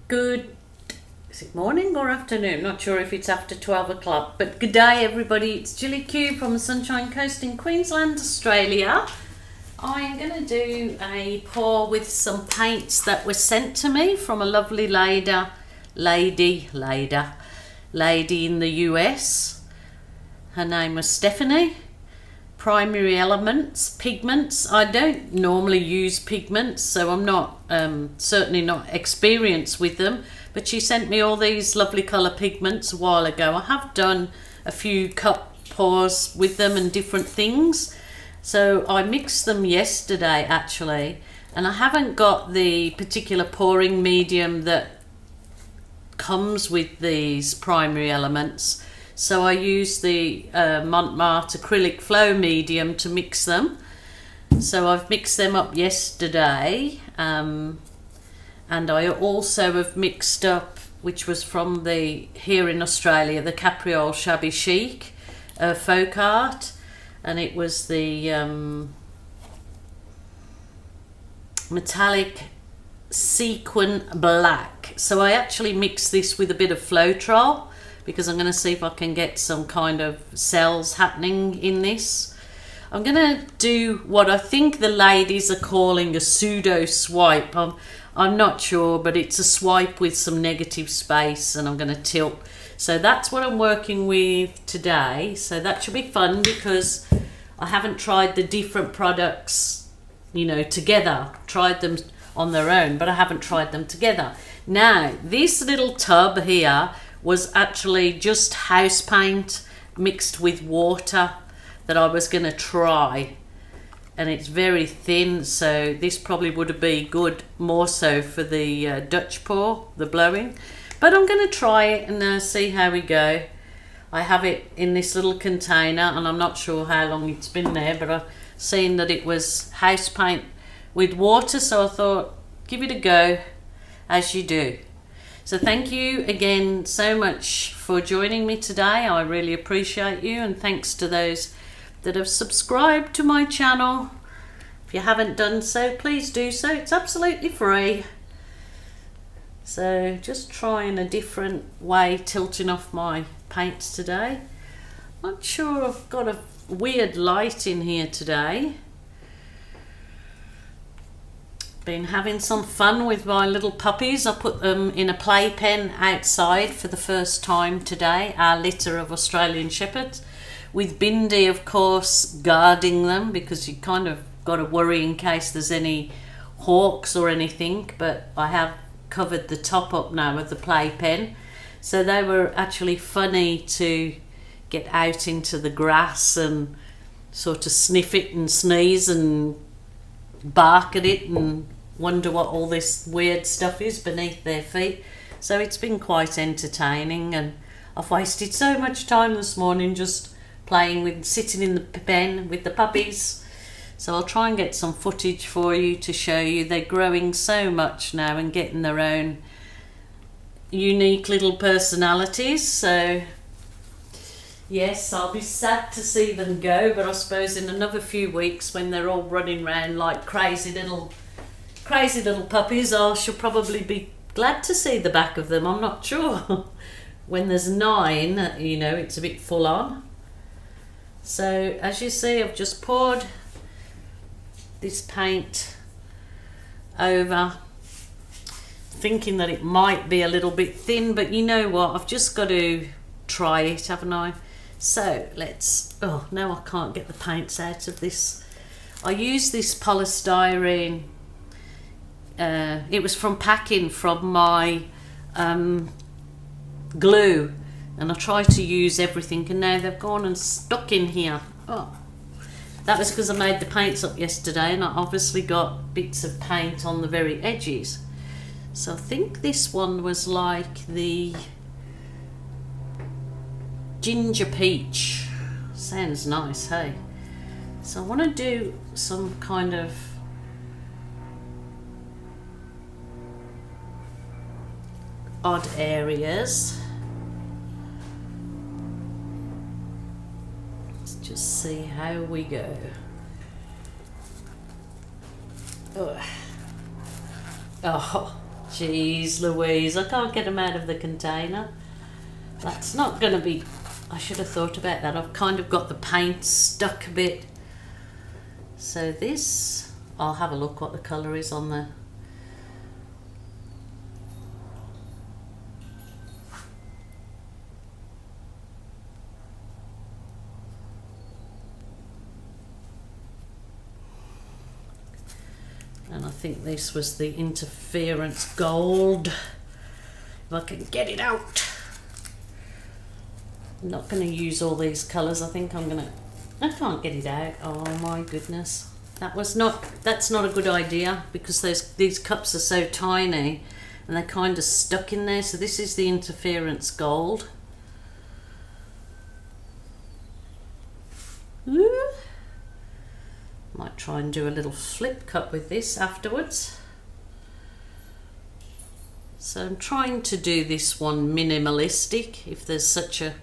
Good, is it morning or afternoon? Not sure if it's after 12 o'clock, but good day everybody. It's Julie Q from the Sunshine Coast in Queensland, Australia. I'm going to do a pour with some paints that were sent to me from a lovely lady in the US. Her name was Stephanie. Primary Elements Pigments. I don't normally use pigments, so I'm not certainly not experienced with them, but she sent me all these lovely colour pigments a while ago. I have done a few cup pours with them and different things, so I mixed them yesterday actually, and I haven't got the particular pouring medium that comes with these primary elements. So I use the Mont acrylic flow medium to mix them. So I've mixed them up yesterday, and I also have mixed up, which was from here in Australia, the Capriole Shabby Chic folk art, and it was the metallic sequin black. So I actually mixed this with a bit of Floetrol, because I'm going to see if I can get some kind of cells happening in this. I'm going to do what I think the ladies are calling a pseudo swipe. I'm not sure, but it's a swipe with some negative space, and I'm going to tilt. So that's what I'm working with today. So that should be fun, because I haven't tried the different products, together. Tried them on their own, but I haven't tried them together. Now, this little tub here was actually just house paint mixed with water that I was going to try, and it's very thin, so this probably would be good more so for the Dutch pour, the blowing, but I'm going to try it and see how we go. I have it in this little container, and I'm not sure how long it's been there, but I've seen that it was house paint with water, so I thought give it a go, as you do. So thank you again so much for joining me today. I really appreciate you, and thanks to those that have subscribed to my channel. If you haven't done so, please do so. It's absolutely free. So just trying a different way, tilting off my paints today. Not sure, I've got a weird light in here today. Been having some fun with my little puppies. I put them in a playpen outside for the first time today, our litter of Australian Shepherds, with Bindi of course guarding them, because you kind of got to worry in case there's any hawks or anything, but I have covered the top up now with the playpen, so they were actually funny to get out into the grass and sort of sniff it and sneeze and bark at it and wonder what all this weird stuff is beneath their feet. So it's been quite entertaining, and I've wasted so much time this morning just sitting in the pen with the puppies. So I'll try and get some footage for you to show you. They're growing so much now and getting their own unique little personalities. So yes, I'll be sad to see them go, but I suppose in another few weeks, when they're all running around like crazy little puppies, I shall probably be glad to see the back of them. I'm not sure. When there's 9, it's a bit full on. So as you see, I've just poured this paint over, thinking that it might be a little bit thin, but you know what, I've just got to try it, haven't I? So now I can't get the paints out of this. I use this polystyrene. It was from packing from my glue, and I try to use everything, and now they've gone and stuck in here. Oh, that was because I made the paints up yesterday, and I obviously got bits of paint on the very edges. So I think this one was like the ginger peach. Sounds nice, hey? So I want to do some kind of odd areas. Let's just see how we go. Oh, Jeez Louise, I can't get them out of the container. That's not going to be... I should have thought about that. I've kind of got the paint stuck a bit. So this, I'll have a look what the colour is on there. And I think this was the interference gold. If I can get it out. I'm not going to use all these colours. I think I'm going to... I can't get it out. Oh my goodness. That's not a good idea, because these cups are so tiny and they're kind of stuck in there. So this is the interference gold. Ooh. Might try and do a little flip cup with this afterwards. So I'm trying to do this one minimalistic, if there's such a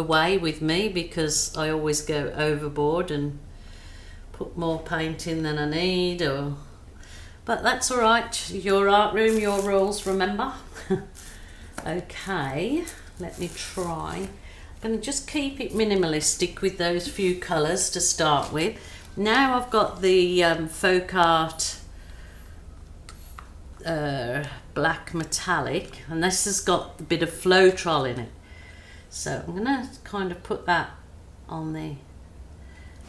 way with me, because I always go overboard and put more paint in than I need, but that's all right. Your art room, your rules, remember. Okay, let me try. I'm going to just keep it minimalistic with those few colours to start with. Now I've got the Folk Art black metallic, and this has got a bit of Floetrol in it. So I'm going to kind of put that on the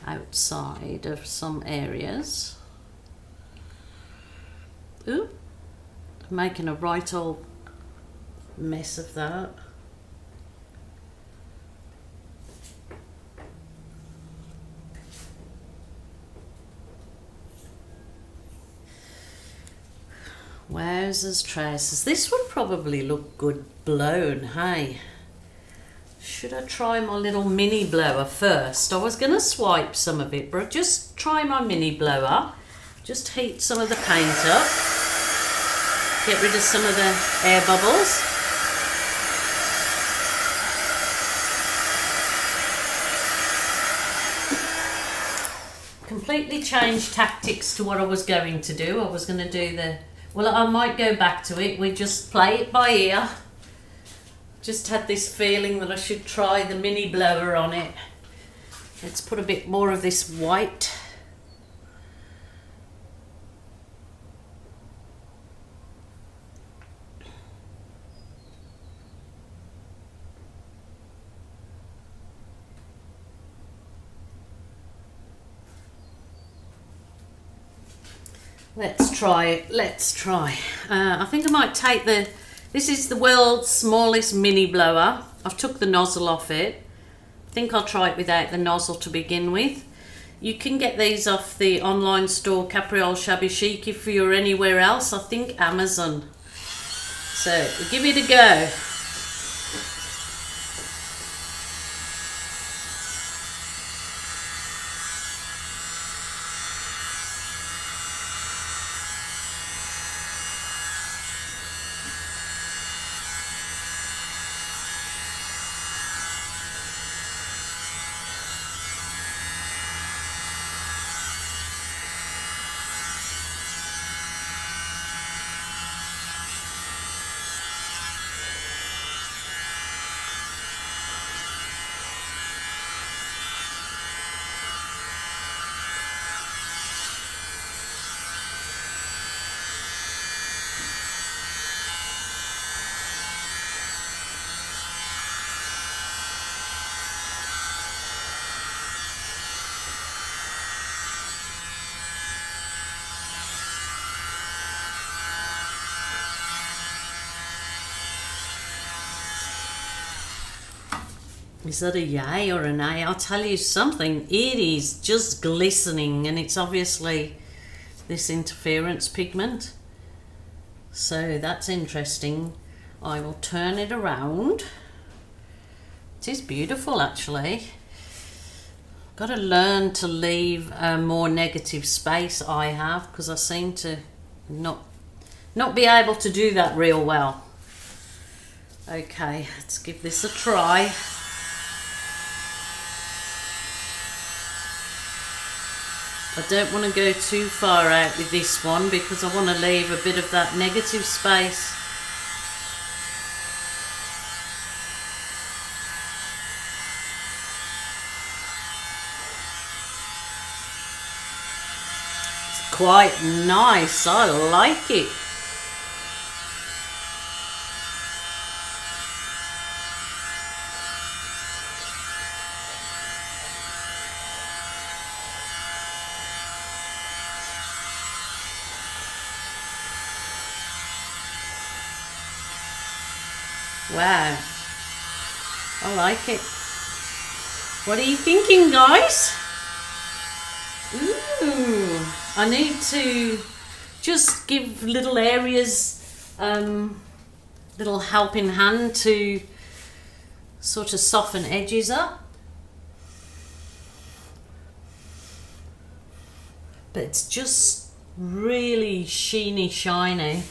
outside of some areas. Ooh, I'm making a right old mess of that. Wowzers trousers. This would probably look good blown, hey? Should I try my little mini blower first? I was going to swipe some of it, but just try my mini blower. Just heat some of the paint up. Get rid of some of the air bubbles. Completely changed tactics to what I was going to do. I was going to do the... Well, I might go back to it. We just play it by ear. Just had this feeling that I should try the mini blower on it. Let's put a bit more of this white. Let's try it. Let's try. I think I might take the... This is the world's smallest mini blower. I've took the nozzle off it. I think I'll try it without the nozzle to begin with. You can get these off the online store Capriole Shabby Chic if you're anywhere else. I think Amazon. So we'll give it a go. Is that a yay or an A? I'll tell you something, it is just glistening, and it's obviously this interference pigment. So that's interesting. I will turn it around. It is beautiful actually. Got to learn to leave a more negative space, I have, because I seem to not be able to do that real well. Okay, let's give this a try. I don't want to go too far out with this one because I want to leave a bit of that negative space. It's quite nice, I like it. Wow, I like it. What are you thinking, guys? Ooh, I need to just give little areas, little helping hand to sort of soften edges up. But it's just really sheeny, shiny.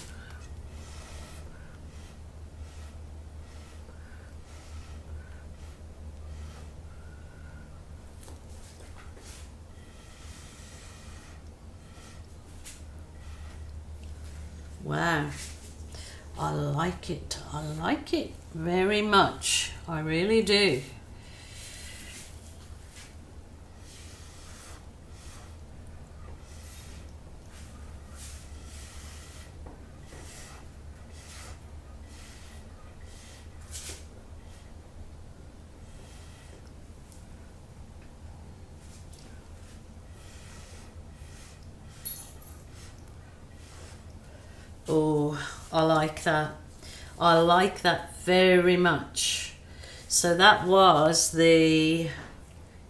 Wow, I like it. I like it very much. I really do. Oh, I like that. I like that very much. So that was the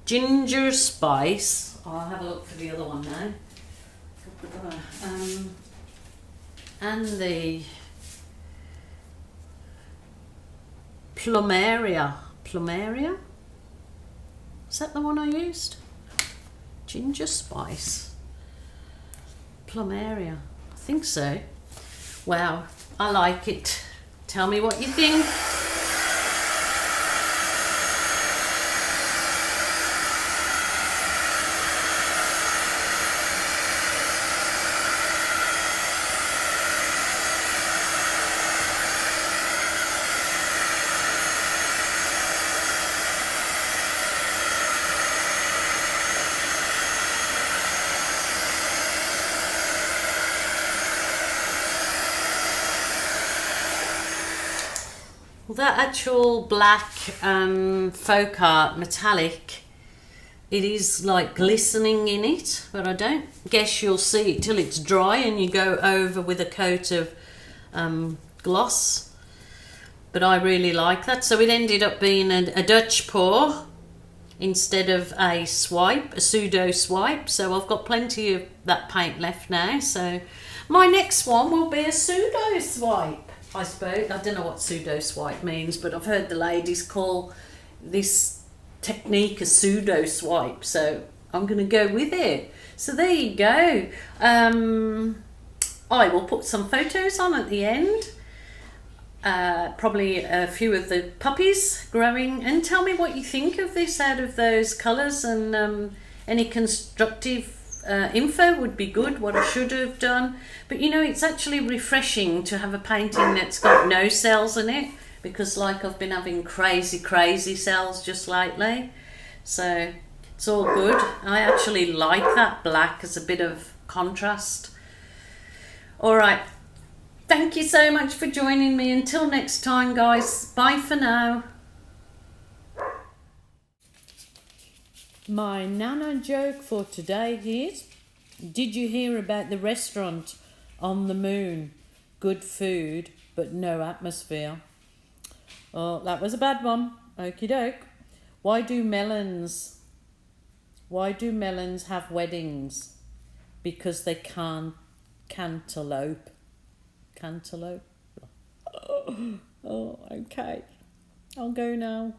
ginger spice. I'll have a look for the other one now. And the plumeria. Plumeria? Is that the one I used? Ginger spice. Plumeria. I think so. Wow, I like it. Tell me what you think. Well, that actual black folk art metallic, it is like glistening in it, but I don't guess you'll see it till it's dry and you go over with a coat of gloss. But I really like that. So it ended up being a Dutch pour instead of a swipe, a pseudo swipe. So I've got plenty of that paint left now. So my next one will be a pseudo swipe, I suppose. I don't know what pseudo swipe means, but I've heard the ladies call this technique a pseudo swipe, so I'm going to go with it. So there you go. I will put some photos on at the end, probably a few of the puppies growing, and tell me what you think of this out of those colours, and any constructive info would be good, what I should have done. But you know, it's actually refreshing to have a painting that's got no cells in it, because like I've been having crazy cells just lately, so it's all good. I actually like that black as a bit of contrast. All right, thank you so much for joining me. Until next time, guys, bye for now. My nana joke for today is, did you hear about the restaurant on the moon? Good food, but no atmosphere. Oh, that was a bad one. Okie doke. Why do melons have weddings? Because they can't cantaloupe. Cantaloupe. Oh, okay. I'll go now.